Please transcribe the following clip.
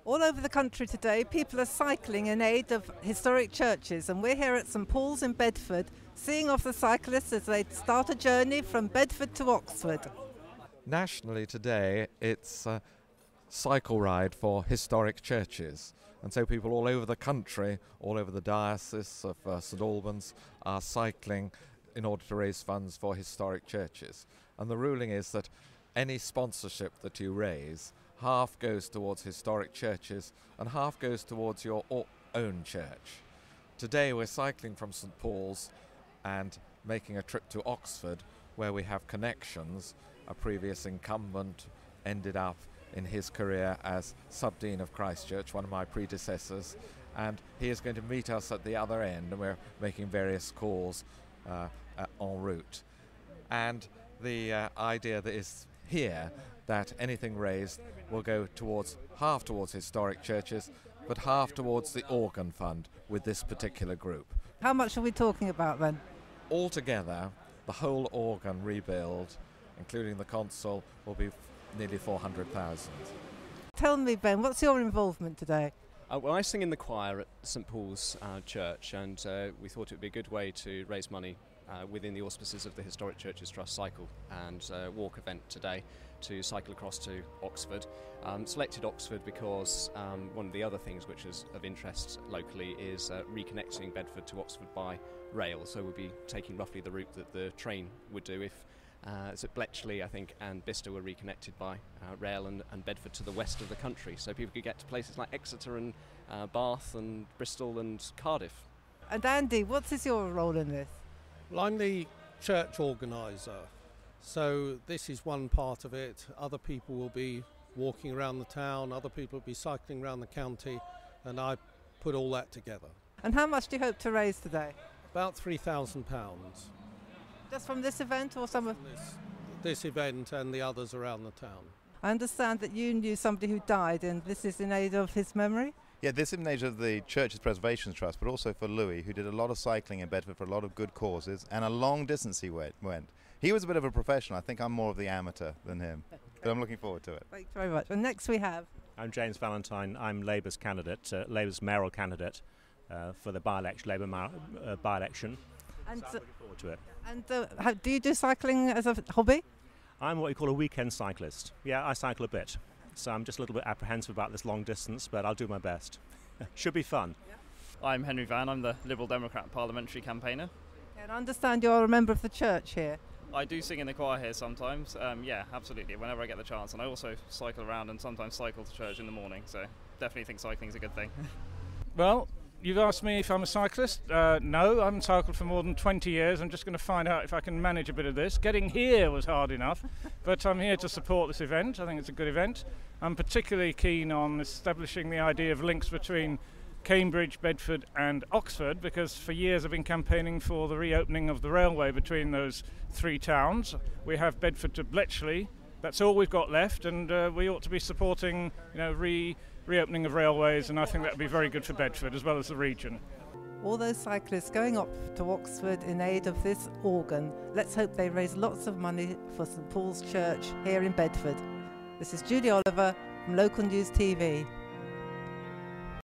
All over the country today, people are cycling in aid of historic churches, and we're here at St Paul's in Bedford, seeing off the cyclists as they start a journey from Bedford to Oxford. Nationally today, it's a cycle ride for historic churches, and so people all over the country, all over the diocese of St Albans, are cycling in order to raise funds for historic churches. And the ruling is that any sponsorship that you raise, half goes towards historic churches and half goes towards your own church. Today we're cycling from St Paul's and making a trip to Oxford, where we have connections. A previous incumbent ended up in his career as Subdean of Christ Church, one of my predecessors, and he is going to meet us at the other end, and we're making various calls en route. And the idea that is here that anything raised will go towards half towards historic churches, but half towards the organ fund with this particular group. How much are we talking about then? Altogether, the whole organ rebuild, including the console, will be nearly 400,000. Tell me, Ben, what's your involvement today? Well, I sing in the choir at St Paul's Church, and we thought it would be a good way to raise money within the auspices of the Historic Churches Trust Cycle and Walk event today to cycle across to Oxford. Selected Oxford because one of the other things which is of interest locally is reconnecting Bedford to Oxford by rail. So we'll be taking roughly the route that the train would do if it's at Bletchley, I think, and Bicester were reconnected by rail, and Bedford to the west of the country. So people could get to places like Exeter and Bath and Bristol and Cardiff. And Andy, what is your role in this? Well, I'm the church organiser, so this is one part of it. Other people will be walking around the town, other people will be cycling around the county, and I put all that together. And how much do you hope to raise today? About £3,000. Just from this event or some of this event and the others around the town. I understand that you knew somebody who died, and this is in aid of his memory? Yeah, this is in aid of the Church's Preservation Trust, but also for Louis, who did a lot of cycling in Bedford for a lot of good causes, and a long distance he went. He was a bit of a professional. I think I'm more of the amateur than him, but I'm looking forward to it. Thanks very much. And next we have... I'm James Valentine. I'm Labour's candidate, Labour's mayoral candidate for the Labour by-election. And so I'm looking forward to it. And do you do cycling as a hobby? I'm what you call a weekend cyclist. Yeah, I cycle a bit. So I'm just a little bit apprehensive about this long distance, but I'll do my best. Should be fun. Yeah. I'm Henry Vann. I'm the Liberal Democrat parliamentary campaigner. And I understand you're a member of the church here. I do sing in the choir here sometimes. Yeah, absolutely, whenever I get the chance. And I also cycle around and sometimes cycle to church in the morning. So definitely think cycling's a good thing. Well, you've asked me if I'm a cyclist. No, I haven't cycled for more than 20 years. I'm just going to find out if I can manage a bit of this. Getting here was hard enough, but I'm here to support this event. I think it's a good event. I'm particularly keen on establishing the idea of links between Cambridge, Bedford and Oxford, because for years I've been campaigning for the reopening of the railway between those three towns. We have Bedford to Bletchley. That's all we've got left, and we ought to be supporting, reopening of railways, and I think that would be very good for Bedford as well as the region. All those cyclists going up to Oxford in aid of this organ, let's hope they raise lots of money for St Paul's Church here in Bedford. This is Judy Oliver from Local News TV.